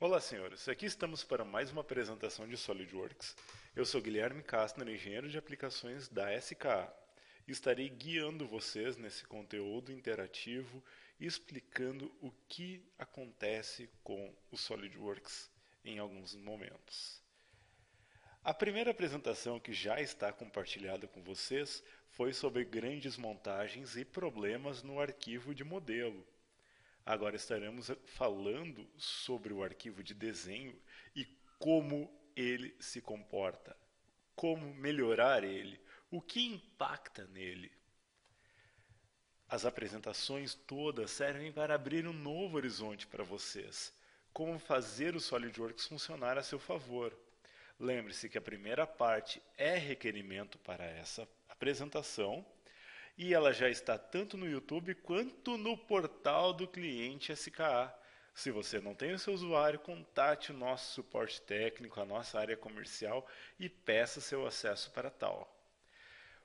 Olá, senhores. Aqui estamos para mais uma apresentação de SolidWorks. Eu sou Guilherme Kastner, engenheiro de aplicações da SKA. Estarei guiando vocês nesse conteúdo interativo, explicando o que acontece com o SolidWorks em alguns momentos. A primeira apresentação que já está compartilhada com vocês foi sobre grandes montagens e problemas no arquivo de modelo. Agora estaremos falando sobre o arquivo de desenho e como ele se comporta, como melhorar ele, o que impacta nele. As apresentações todas servem para abrir um novo horizonte para vocês, como fazer o SolidWorks funcionar a seu favor. Lembre-se que a primeira parte é requerimento para essa apresentação e ela já está tanto no YouTube quanto no portal do cliente SKA. Se você não tem o seu usuário, contate o nosso suporte técnico, a nossa área comercial e peça seu acesso para tal.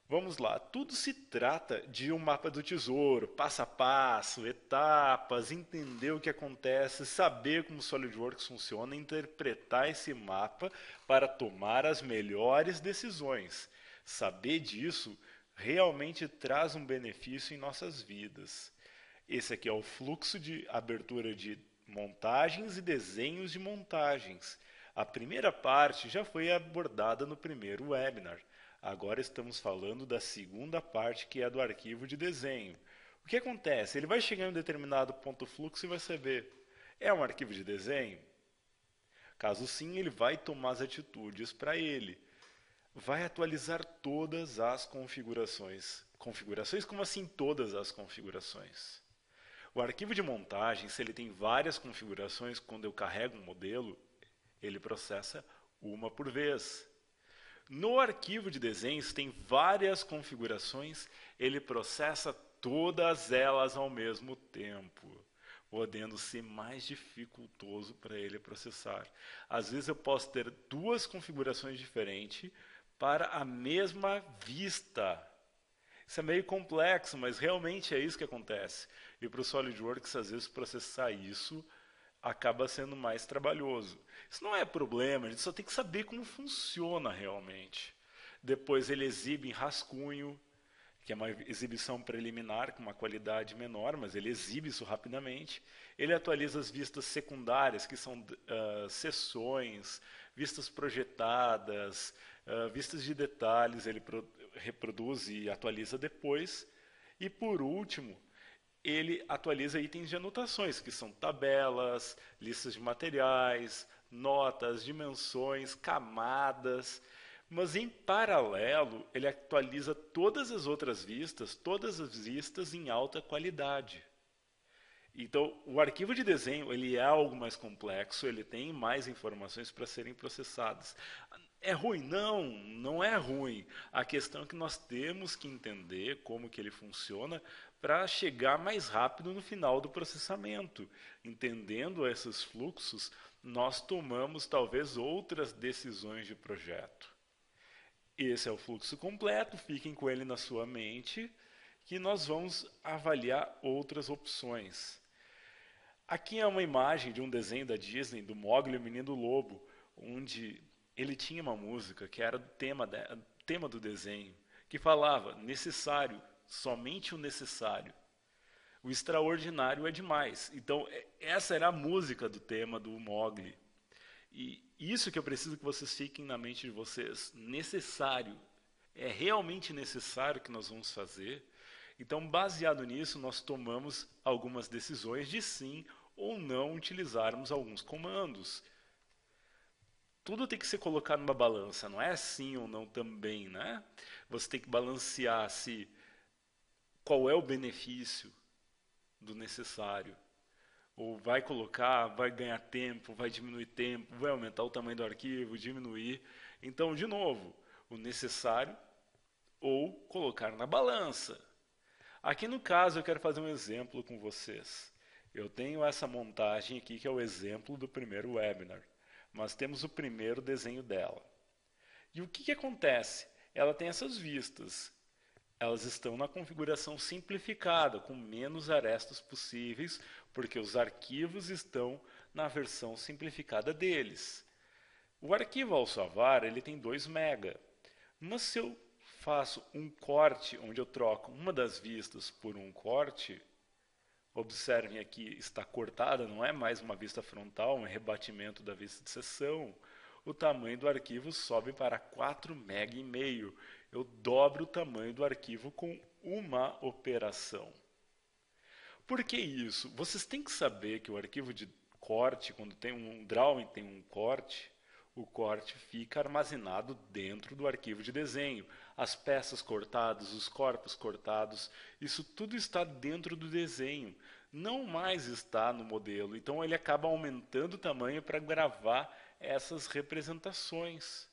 Vamos lá, tudo se trata de um mapa do tesouro, passo a passo, etapas, entender o que acontece, saber como o SolidWorks funciona, interpretar esse mapa para tomar as melhores decisões. Saber disso realmente traz um benefício em nossas vidas. Esse aqui é o fluxo de abertura de montagens e desenhos de montagens. A primeira parte já foi abordada no primeiro webinar. Agora estamos falando da segunda parte, que é do arquivo de desenho. O que acontece? Ele vai chegar em um determinado ponto fluxo e vai saber, é um arquivo de desenho? Caso sim, ele vai tomar as atitudes para ele. Vai atualizar todas as configurações. Configurações? Como assim todas as configurações? O arquivo de montagem, se ele tem várias configurações, quando eu carrego um modelo, ele processa uma por vez. No arquivo de desenhos tem várias configurações, ele processa todas elas ao mesmo tempo, podendo ser mais dificultoso para ele processar. Às vezes eu posso ter duas configurações diferentes para a mesma vista. Isso é meio complexo, mas realmente é isso que acontece. E para o SolidWorks, às vezes, processar isso acaba sendo mais trabalhoso. Isso não é problema, a gente só tem que saber como funciona realmente. Depois ele exibe em rascunho, que é uma exibição preliminar com uma qualidade menor, mas ele exibe isso rapidamente. Ele atualiza as vistas secundárias, que são seções, vistas projetadas, vistas de detalhes, ele reproduz e atualiza depois. E por último, ele atualiza itens de anotações, que são tabelas, listas de materiais, notas, dimensões, camadas. Mas em paralelo, ele atualiza todas as outras todas as vistas em alta qualidade. Então, o arquivo de desenho ele é algo mais complexo, ele tem mais informações para serem processadas. É ruim? Não, não é ruim. A questão é que nós temos que entender como que ele funciona para chegar mais rápido no final do processamento. Entendendo esses fluxos, nós tomamos talvez outras decisões de projeto. Esse é o fluxo completo, fiquem com ele na sua mente, que nós vamos avaliar outras opções. Aqui é uma imagem de um desenho da Disney, do Mowgli e o Menino Lobo, onde ele tinha uma música que era tema do desenho, que falava necessário, somente o necessário. O extraordinário é demais. Então, essa era a música do tema do Mowgli. E isso que eu preciso que vocês fiquem na mente de vocês. Necessário. É realmente necessário que nós vamos fazer. Então, baseado nisso, nós tomamos algumas decisões de sim ou não utilizarmos alguns comandos. Tudo tem que ser colocado numa balança, não é sim ou não também, né? Você tem que balancear se qual é o benefício do necessário. Ou vai colocar, vai ganhar tempo, vai diminuir tempo, vai aumentar o tamanho do arquivo, diminuir. Então, de novo, o necessário ou colocar na balança. Aqui no caso eu quero fazer um exemplo com vocês. Eu tenho essa montagem aqui que é o exemplo do primeiro webinar. Mas temos o primeiro desenho dela. E o que acontece? Ela tem essas vistas. Elas estão na configuração simplificada, com menos arestas possíveis, porque os arquivos estão na versão simplificada deles. O arquivo ao salvar, ele tem 2 MB. Mas se eu faço um corte, onde eu troco uma das vistas por um corte, observem aqui, está cortada, não é mais uma vista frontal, um rebatimento da vista de seção. O tamanho do arquivo sobe para 4,5 MB. Eu dobro o tamanho do arquivo com uma operação. Por que isso? Vocês têm que saber que o arquivo de corte, quando tem um drawing tem um corte, o corte fica armazenado dentro do arquivo de desenho. As peças cortadas, os corpos cortados, isso tudo está dentro do desenho. Não mais está no modelo. Então ele acaba aumentando o tamanho para gravar essas representações.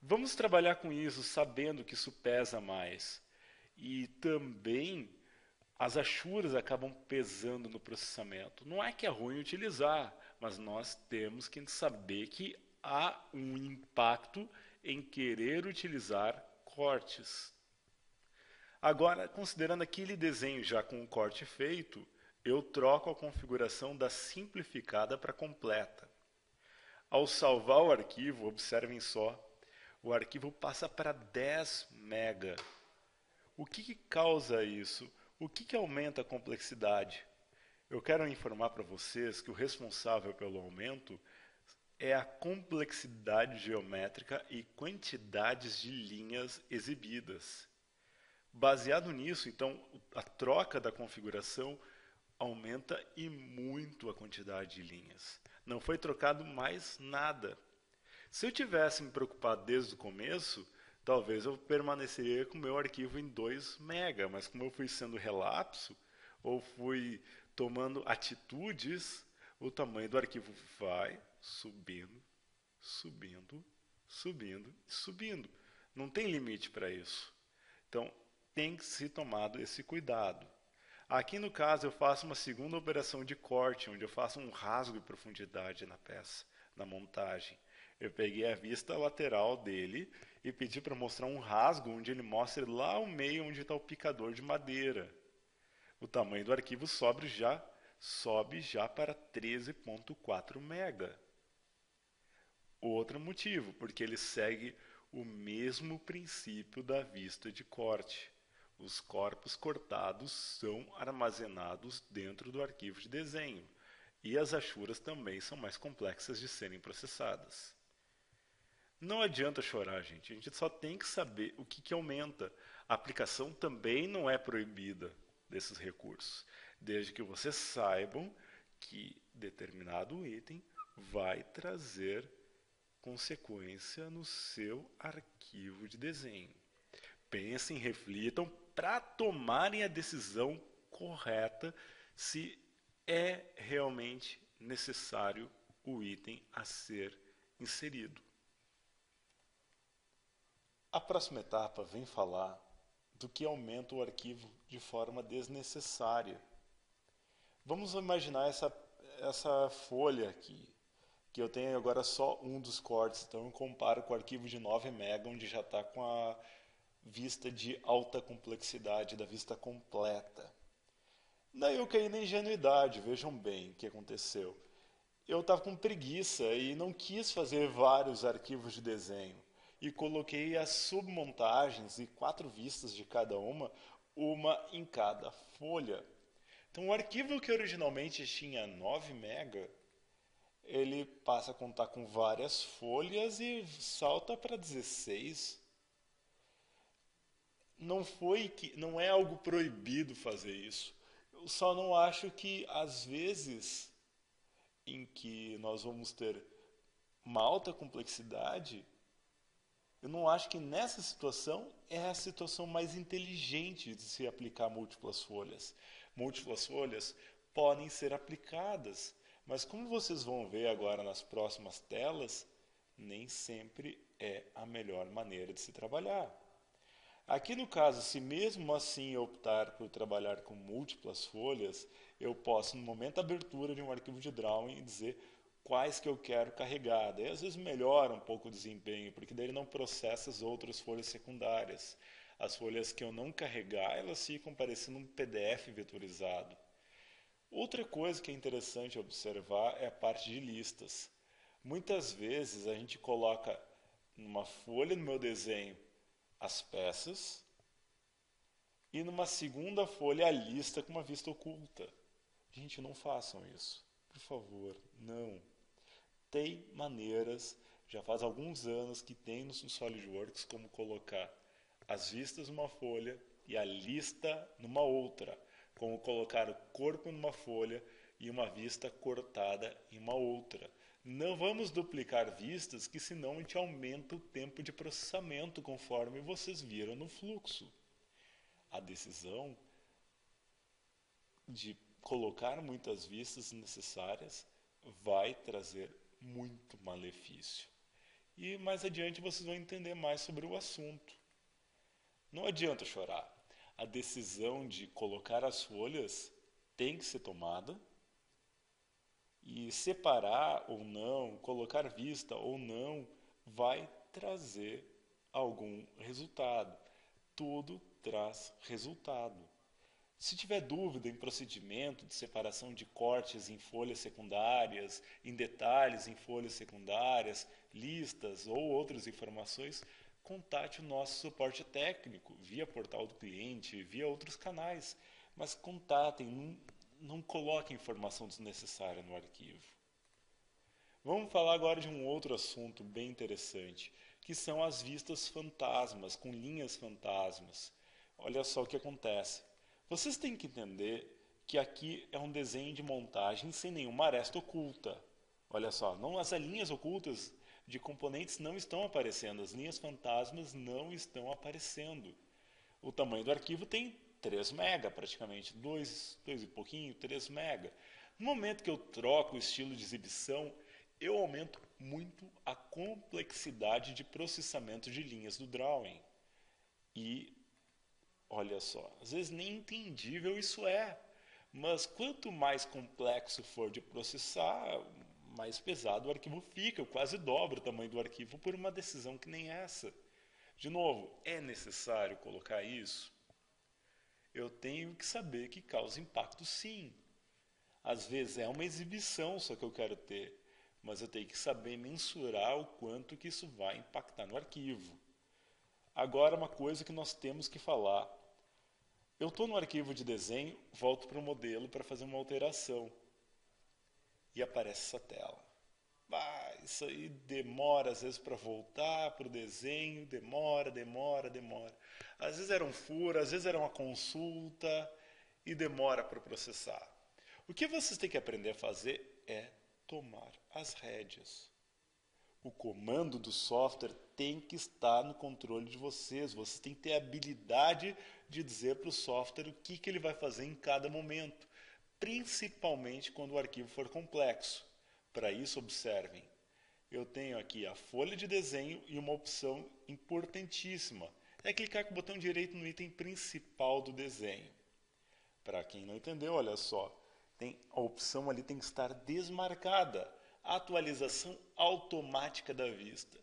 Vamos trabalhar com isso, sabendo que isso pesa mais. E também as achuras acabam pesando no processamento. Não é que é ruim utilizar, mas nós temos que saber que há um impacto em querer utilizar cortes. Agora, considerando aquele desenho já com o corte feito, eu troco a configuração da simplificada para completa. Ao salvar o arquivo, observem só, o arquivo passa para 10 MB. O que causa isso? O que aumenta a complexidade? Eu quero informar para vocês que o responsável pelo aumento é a complexidade geométrica e quantidades de linhas exibidas. Baseado nisso, então, a troca da configuração aumenta e muito a quantidade de linhas. Não foi trocado mais nada. Se eu tivesse me preocupado desde o começo, talvez eu permaneceria com o meu arquivo em 2 MB, mas como eu fui sendo relapso, ou fui tomando atitudes, o tamanho do arquivo vai subindo, subindo, subindo e subindo. Não tem limite para isso. Então, tem que ser tomado esse cuidado. Aqui no caso eu faço uma segunda operação de corte, onde eu faço um rasgo de profundidade na peça, na montagem. Eu peguei a vista lateral dele e pedi para mostrar um rasgo onde ele mostre lá ao meio onde está o picador de madeira. O tamanho do arquivo sobe já para 13,4 MB. Outro motivo, porque ele segue o mesmo princípio da vista de corte. Os corpos cortados são armazenados dentro do arquivo de desenho, e as achuras também são mais complexas de serem processadas. Não adianta chorar, gente. A gente só tem que saber o que aumenta. A aplicação também não é proibida desses recursos, desde que vocês saibam que determinado item vai trazer consequência no seu arquivo de desenho. Pensem, reflitam para tomarem a decisão correta se é realmente necessário o item a ser inserido. A próxima etapa vem falar do que aumenta o arquivo de forma desnecessária. Vamos imaginar essa folha aqui, que eu tenho agora só um dos cortes, então eu comparo com o arquivo de 9 MB, onde já está com a vista de alta complexidade, da vista completa. Daí eu caí na ingenuidade, vejam bem o que aconteceu. Eu estava com preguiça e não quis fazer vários arquivos de desenho. E coloquei as submontagens e 4 vistas de cada uma em cada folha. Então o arquivo que originalmente tinha 9 MB, ele passa a contar com várias folhas e salta para 16. Não é algo proibido fazer isso. Eu só não acho que às vezes em que nós vamos ter uma alta complexidade, eu não acho que nessa situação é a situação mais inteligente de se aplicar múltiplas folhas. Múltiplas folhas podem ser aplicadas, mas como vocês vão ver agora nas próximas telas, nem sempre é a melhor maneira de se trabalhar. Aqui no caso, se mesmo assim eu optar por trabalhar com múltiplas folhas, eu posso, no momento da abertura de um arquivo de drawing, dizer quais que eu quero carregar. Daí às vezes melhora um pouco o desempenho, porque daí ele não processa as outras folhas secundárias. As folhas que eu não carregar, elas ficam parecendo um PDF vetorizado. Outra coisa que é interessante observar é a parte de listas. Muitas vezes a gente coloca numa folha no meu desenho as peças e numa segunda folha a lista com uma vista oculta. Gente, não façam isso. Por favor, não. Tem maneiras, já faz alguns anos que tem no SolidWorks como colocar as vistas numa folha e a lista numa outra. Como colocar o corpo numa folha e uma vista cortada em uma outra. Não vamos duplicar vistas, que senão a gente aumenta o tempo de processamento, conforme vocês viram no fluxo. A decisão de colocar muitas vistas necessárias vai trazer muito malefício. E mais adiante vocês vão entender mais sobre o assunto. Não adianta chorar. A decisão de colocar as folhas tem que ser tomada, e separar ou não, colocar vista ou não, vai trazer algum resultado. Tudo traz resultado. Se tiver dúvida em procedimento de separação de cortes em folhas secundárias, em detalhes em folhas secundárias, listas ou outras informações, contate o nosso suporte técnico via portal do cliente, via outros canais. Mas contatem, não coloquem informação desnecessária no arquivo. Vamos falar agora de um outro assunto bem interessante, que são as vistas fantasmas, com linhas fantasmas. Olha só o que acontece. Vocês têm que entender que aqui é um desenho de montagem sem nenhuma aresta oculta. Olha só, não, as linhas ocultas de componentes não estão aparecendo, as linhas fantasmas não estão aparecendo. O tamanho do arquivo tem 3 MB praticamente, 2 e pouquinho, 3 MB. No momento que eu troco o estilo de exibição, eu aumento muito a complexidade de processamento de linhas do drawing. E olha só, às vezes nem entendível isso é, mas quanto mais complexo for de processar, mais pesado o arquivo fica. Eu quase dobro o tamanho do arquivo por uma decisão que nem essa. De novo, é necessário colocar isso? Eu tenho que saber que causa impacto sim. Às vezes é uma exibição só que eu quero ter, mas eu tenho que saber mensurar o quanto que isso vai impactar no arquivo. Agora, uma coisa que nós temos que falar. Eu estou no arquivo de desenho, volto para o modelo para fazer uma alteração. E aparece essa tela. Isso aí demora às vezes para voltar para o desenho, demora. Às vezes era um furo, às vezes era uma consulta e demora para processar. O que vocês têm que aprender a fazer é tomar as rédeas. O comando do software tem que estar no controle de vocês. Vocês têm que ter a habilidade de dizer para o software o que ele vai fazer em cada momento, principalmente quando o arquivo for complexo. Para isso, observem. Eu tenho aqui a folha de desenho e uma opção importantíssima. É clicar com o botão direito no item principal do desenho. Para quem não entendeu, olha só. A opção ali tem que estar desmarcada. Atualização automática da vista.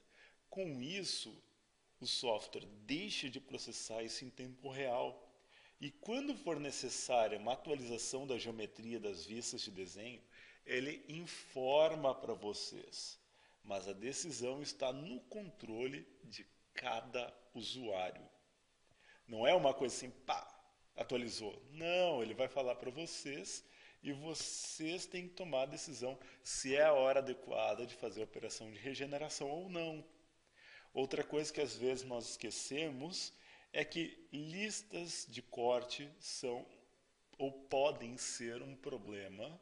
Com isso, o software deixa de processar isso em tempo real. E quando for necessária uma atualização da geometria das vistas de desenho, ele informa para vocês. Mas a decisão está no controle de cada usuário. Não é uma coisa assim, pá, atualizou. Não, ele vai falar para vocês e vocês têm que tomar a decisão se é a hora adequada de fazer a operação de regeneração ou não. Outra coisa que às vezes nós esquecemos é que listas de corte são ou podem ser um problema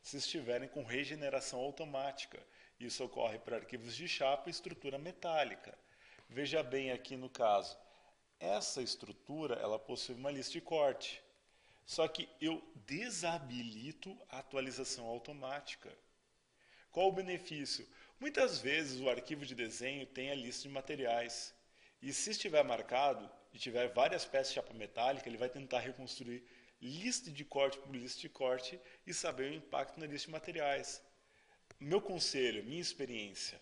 se estiverem com regeneração automática. Isso ocorre para arquivos de chapa e estrutura metálica. Veja bem aqui no caso, essa estrutura ela possui uma lista de corte. Só que eu desabilito a atualização automática. Qual o benefício? Muitas vezes o arquivo de desenho tem a lista de materiais. E se estiver marcado e tiver várias peças de chapa metálica, ele vai tentar reconstruir lista de corte por lista de corte e saber o impacto na lista de materiais. Meu conselho, minha experiência,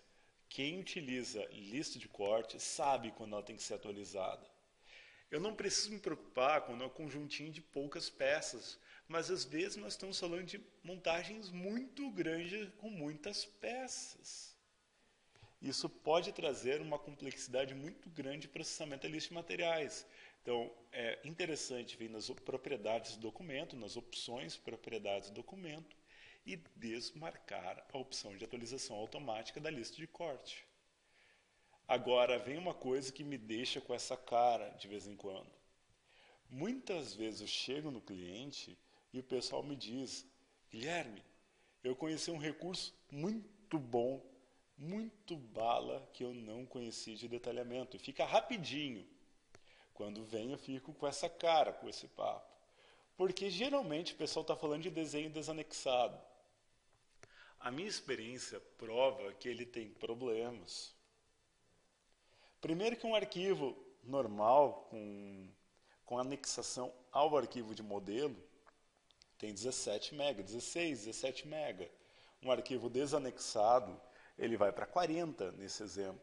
quem utiliza lista de corte sabe quando ela tem que ser atualizada. Eu não preciso me preocupar quando é um conjuntinho de poucas peças, Mas às vezes nós estamos falando de montagens muito grandes com muitas peças. Isso pode trazer uma complexidade muito grande de processamento da lista de materiais. Então, é interessante vir nas propriedades do documento, nas opções propriedades do documento, e desmarcar a opção de atualização automática da lista de corte. Agora, vem uma coisa que me deixa com essa cara de vez em quando. Muitas vezes eu chego no cliente e o pessoal me diz: Guilherme, eu conheci um recurso muito bom, muito bala, que eu não conheci de detalhamento. E fica rapidinho. Quando vem eu fico com essa cara, com esse papo. Porque geralmente o pessoal está falando de desenho desanexado. A minha experiência prova que ele tem problemas. Primeiro que um arquivo normal, com anexação ao arquivo de modelo, tem 17 MB, 16, 17 MB. Um arquivo desanexado, ele vai para 40 nesse exemplo.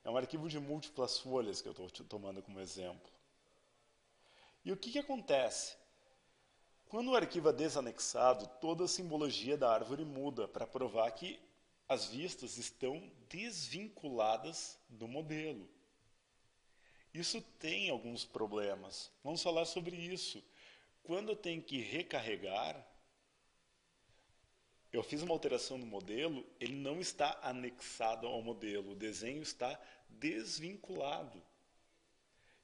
É um arquivo de múltiplas folhas que eu estou tomando como exemplo. E o que acontece? Quando o arquivo é desanexado, toda a simbologia da árvore muda para provar que as vistas estão desvinculadas do modelo. Isso tem alguns problemas. Vamos falar sobre isso. Quando eu tenho que recarregar, eu fiz uma alteração no modelo, ele não está anexado ao modelo, o desenho está desvinculado.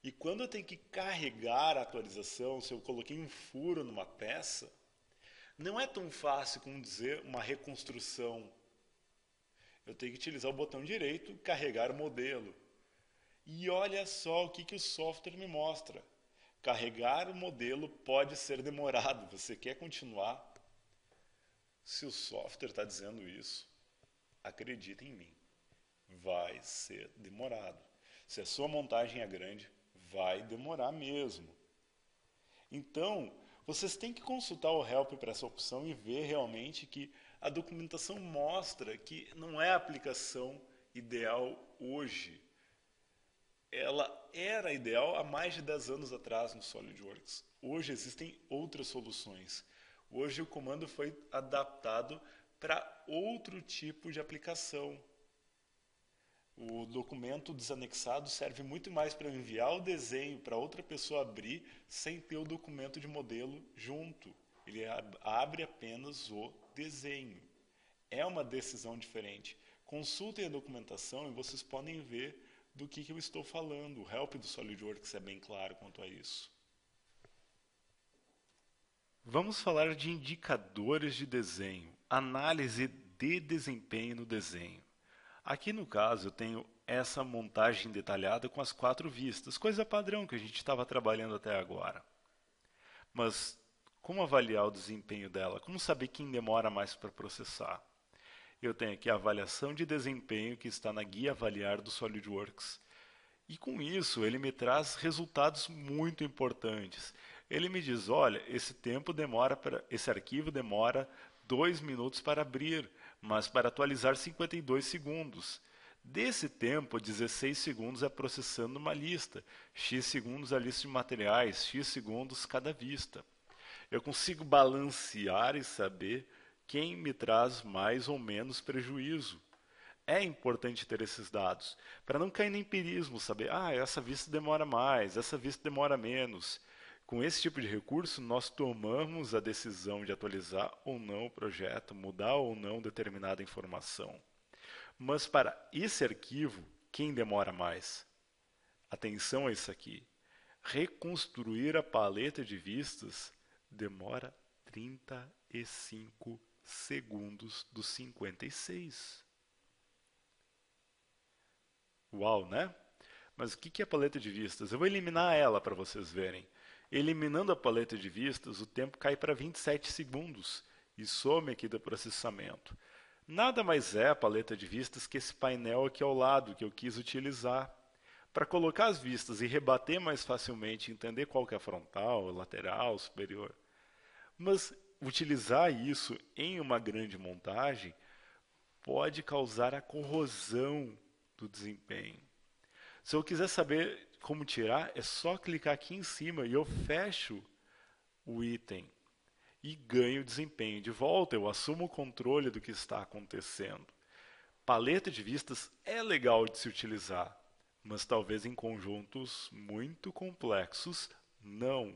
E quando eu tenho que carregar a atualização, se eu coloquei um furo numa peça, não é tão fácil como dizer uma reconstrução. Eu tenho que utilizar o botão direito, carregar o modelo. E olha só o que o software me mostra. Carregar o modelo pode ser demorado. Você quer continuar? Se o software está dizendo isso, acredita em mim. Vai ser demorado. Se a sua montagem é grande, vai demorar mesmo. Então, vocês têm que consultar o help para essa opção e ver realmente que a documentação mostra que não é a aplicação ideal hoje. Ela era ideal há mais de 10 anos atrás no SolidWorks. Hoje existem outras soluções. Hoje o comando foi adaptado para outro tipo de aplicação. O documento desanexado serve muito mais para enviar o desenho para outra pessoa abrir sem ter o documento de modelo junto. Ele abre apenas o desenho. É uma decisão diferente. Consultem a documentação e vocês podem ver do que eu estou falando. O help do SolidWorks é bem claro quanto a isso. Vamos falar de indicadores de desenho, análise de desempenho no desenho. Aqui no caso eu tenho essa montagem detalhada com as 4 vistas, coisa padrão que a gente estava trabalhando até agora. Mas como avaliar o desempenho dela? Como saber quem demora mais para processar? Eu tenho aqui a avaliação de desempenho que está na guia avaliar do SolidWorks. E com isso ele me traz resultados muito importantes. Ele me diz, olha, esse arquivo demora 2 minutos para abrir, mas para atualizar 52 segundos. Desse tempo, 16 segundos é processando uma lista, X segundos a lista de materiais, X segundos cada vista. Eu consigo balancear e saber quem me traz mais ou menos prejuízo. É importante ter esses dados, para não cair no empirismo, saber, essa vista demora mais, essa vista demora menos. Com esse tipo de recurso, nós tomamos a decisão de atualizar ou não o projeto, mudar ou não determinada informação. Mas para esse arquivo, quem demora mais? Atenção a isso aqui. Reconstruir a paleta de vistas demora 35 segundos dos 56. Uau, né? Mas o que é a paleta de vistas? Eu vou eliminar ela para vocês verem. Eliminando a paleta de vistas, o tempo cai para 27 segundos e some aqui do processamento. Nada mais é a paleta de vistas que esse painel aqui ao lado que eu quis utilizar. Para colocar as vistas e rebater mais facilmente, entender qual que é a frontal, lateral, superior. Mas utilizar isso em uma grande montagem pode causar a corrosão do desempenho. Se eu quiser saber como tirar, é só clicar aqui em cima e eu fecho o item. e ganho desempenho de volta, eu assumo o controle do que está acontecendo. Paleta de vistas é legal de se utilizar, mas talvez em conjuntos muito complexos, não.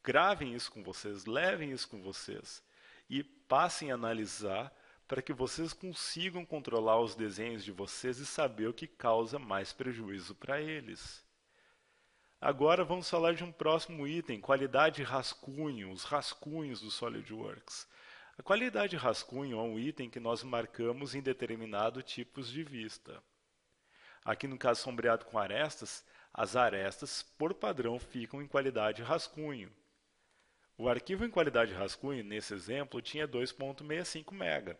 Gravem isso com vocês, levem isso com vocês e passem a analisar para que vocês consigam controlar os desenhos de vocês e saber o que causa mais prejuízo para eles. Agora vamos falar de um próximo item, qualidade de rascunho, os rascunhos do SolidWorks. A qualidade de rascunho é um item que nós marcamos em determinado tipos de vista. Aqui no caso sombreado com arestas, as arestas, por padrão, ficam em qualidade de rascunho. O arquivo em qualidade de rascunho, nesse exemplo, tinha 2.65 MB.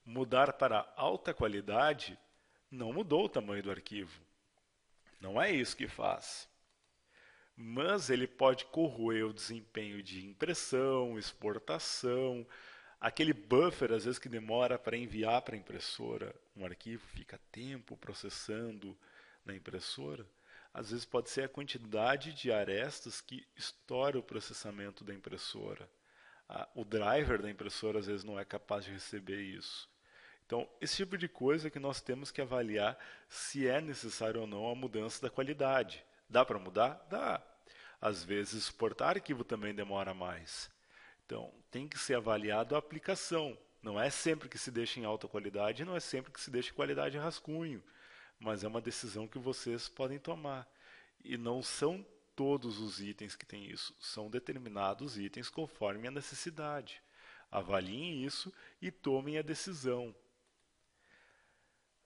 Mudar para alta qualidade não mudou o tamanho do arquivo. Não é isso que faz. Mas ele pode corroer o desempenho de impressão, exportação, aquele buffer às vezes que demora para enviar para a impressora, um arquivo fica tempo processando na impressora, às vezes pode ser a quantidade de arestas que estoura o processamento da impressora. O driver da impressora às vezes não é capaz de receber isso. Então, esse tipo de coisa que nós temos que avaliar se é necessário ou não a mudança da qualidade. Dá para mudar? Dá. Às vezes, exportar arquivo também demora mais. Então, tem que ser avaliado a aplicação. Não é sempre que se deixa em alta qualidade, não é sempre que se deixa em qualidade de rascunho. Mas é uma decisão que vocês podem tomar. E não são todos os itens que têm isso. São determinados itens conforme a necessidade. Avaliem isso e tomem a decisão.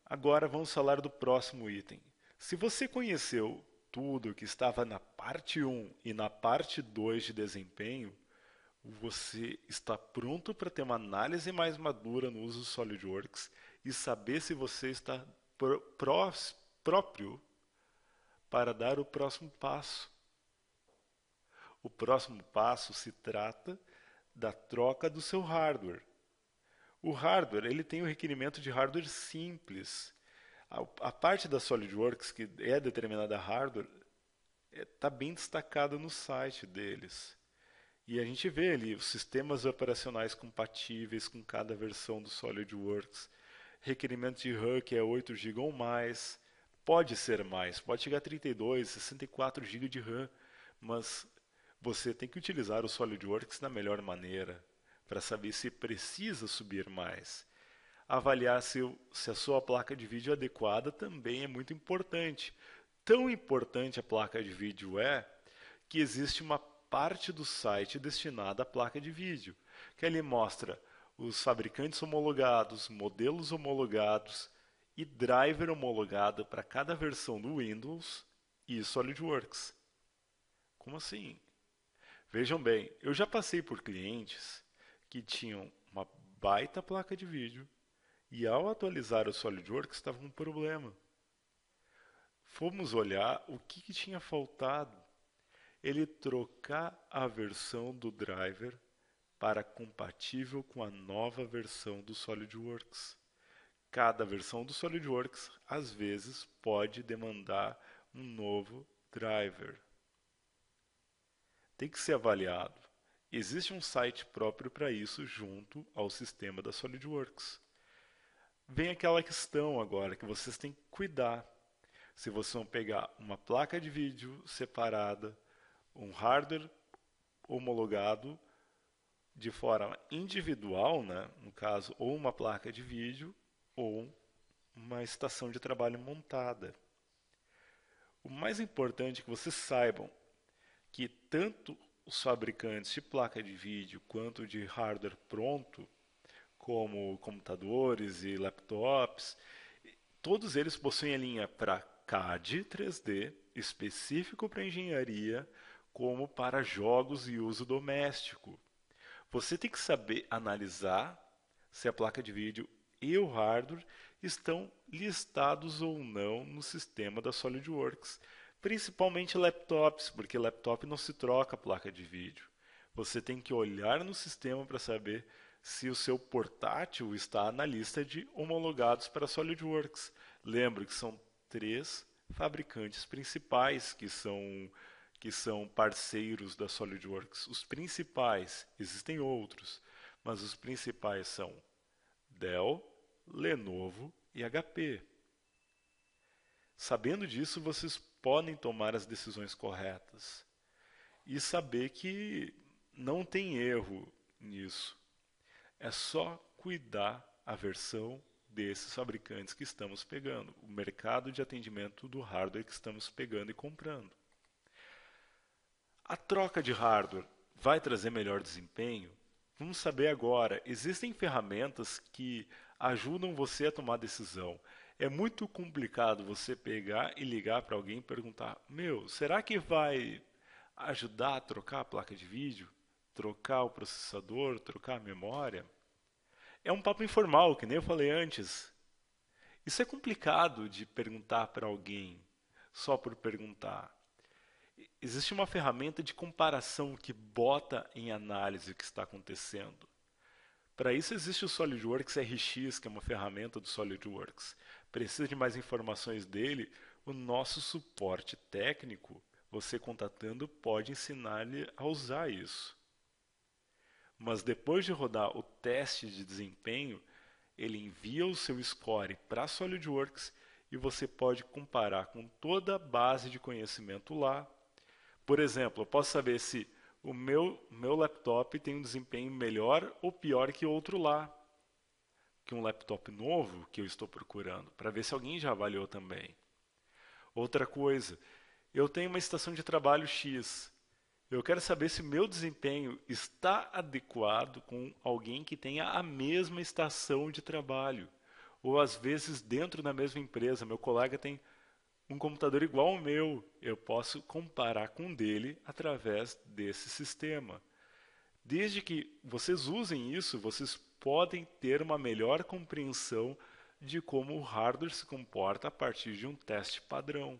Agora vamos falar do próximo item. Se você conheceu tudo que estava na parte 1 e na parte 2 de desempenho, você está pronto para ter uma análise mais madura no uso do SolidWorks e saber se você está próprio para dar o próximo passo. O próximo passo se trata da troca do seu hardware. O hardware ele tem o requerimento de hardware simples. A parte da SolidWorks que é determinada a hardware está bem destacada no site deles. E a gente vê ali os sistemas operacionais compatíveis com cada versão do SolidWorks. Requerimento de RAM que é 8 GB ou mais. Pode ser mais, pode chegar a 32, 64 GB de RAM. Mas você tem que utilizar o SolidWorks da melhor maneira para saber se precisa subir mais. Avaliar se a sua placa de vídeo é adequada também é muito importante. Tão importante a placa de vídeo é que existe uma parte do site destinada à placa de vídeo, que ali mostra os fabricantes homologados, modelos homologados e driver homologado para cada versão do Windows e SolidWorks. Como assim? Vejam bem, eu já passei por clientes que tinham uma baita placa de vídeo e ao atualizar o SolidWorks estava com um problema. Fomos olhar o que tinha faltado. Ele trocar a versão do driver para compatível com a nova versão do SolidWorks. Cada versão do SolidWorks, às vezes, pode demandar um novo driver. Tem que ser avaliado. Existe um site próprio para isso junto ao sistema da SolidWorks. Vem aquela questão agora que vocês têm que cuidar. Se vocês vão pegar uma placa de vídeo separada, um hardware homologado de forma individual, né? No caso, ou uma placa de vídeo ou uma estação de trabalho montada. O mais importante é que vocês saibam que tanto os fabricantes de placa de vídeo quanto de hardware pronto, como computadores e laptops, todos eles possuem a linha para CAD 3D, específico para engenharia, como para jogos e uso doméstico. Você tem que saber analisar se a placa de vídeo e o hardware estão listados ou não no sistema da SolidWorks. Principalmente laptops, porque laptop não se troca a placa de vídeo. Você tem que olhar no sistema para saber se o seu portátil está na lista de homologados para Solidworks. Lembre que são 3 fabricantes principais que são parceiros da SolidWorks. Os principais, existem outros, mas os principais são Dell, Lenovo e HP. Sabendo disso, vocês podem tomar as decisões corretas e saber que não tem erro nisso. É só cuidar a versão desses fabricantes que estamos pegando, o mercado de atendimento do hardware que estamos pegando e comprando. A troca de hardware vai trazer melhor desempenho? Vamos saber agora. Existem ferramentas que ajudam você a tomar decisão. É muito complicado você pegar e ligar para alguém e perguntar: Meu, será que vai ajudar a trocar a placa de vídeo? Trocar o processador? Trocar a memória? É um papo informal, que nem eu falei antes. Isso é complicado de perguntar para alguém só por perguntar. Existe uma ferramenta de comparação que bota em análise o que está acontecendo. Para isso existe o SolidWorks RX, que é uma ferramenta do SolidWorks. Precisa de mais informações dele? O nosso suporte técnico, você contatando, pode ensinar-lhe a usar isso. Mas depois de rodar o teste de desempenho, ele envia o seu score para a SolidWorks e você pode comparar com toda a base de conhecimento lá. Por exemplo, eu posso saber se o meu laptop tem um desempenho melhor ou pior que outro lá, que um laptop novo que eu estou procurando, para ver se alguém já avaliou também. Outra coisa, eu tenho uma estação de trabalho X. Eu quero saber se o meu desempenho está adequado com alguém que tenha a mesma estação de trabalho. Ou às vezes dentro da mesma empresa, meu colega tem um computador igual ao meu, eu posso comparar com o dele através desse sistema. Desde que vocês usem isso, vocês podem ter uma melhor compreensão de como o hardware se comporta a partir de um teste padrão.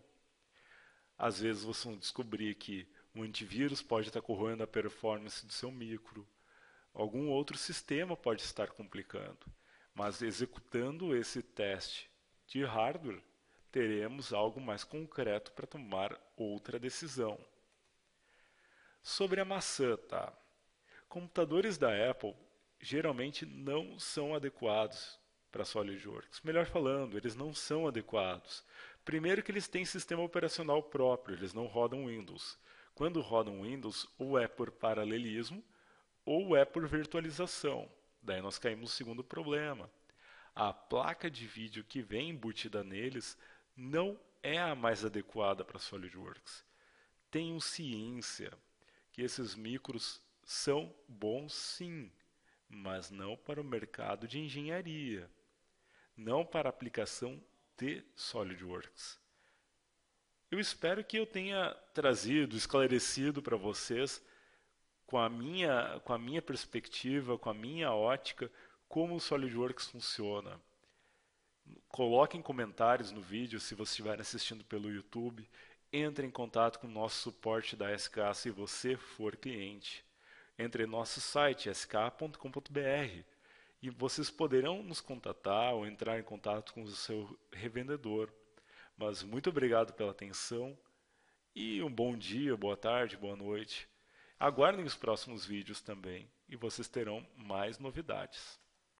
Às vezes vocês vão descobrir que um antivírus pode estar corroendo a performance do seu micro. Algum outro sistema pode estar complicando. Mas executando esse teste de hardware, teremos algo mais concreto para tomar outra decisão. Sobre a maçã, tá? Computadores da Apple geralmente não são adequados para SolidWorks. Melhor falando, eles não são adequados. Primeiro que eles têm sistema operacional próprio, eles não rodam Windows. Quando rodam Windows, ou é por paralelismo, ou é por virtualização. Daí nós caímos no segundo problema. A placa de vídeo que vem embutida neles não é a mais adequada para SolidWorks. Tenham ciência que esses micros são bons sim, mas não para o mercado de engenharia, não para a aplicação de SolidWorks. Eu espero que eu tenha trazido, esclarecido para vocês, com a minha perspectiva, com a minha ótica, como o SolidWorks funciona. Coloquem comentários no vídeo se você estiver assistindo pelo YouTube. Entre em contato com o nosso suporte da SK se você for cliente. Entre em nosso site sk.com.br e vocês poderão nos contatar ou entrar em contato com o seu revendedor. Mas muito obrigado pela atenção e um bom dia, boa tarde, boa noite. Aguardem os próximos vídeos também e vocês terão mais novidades.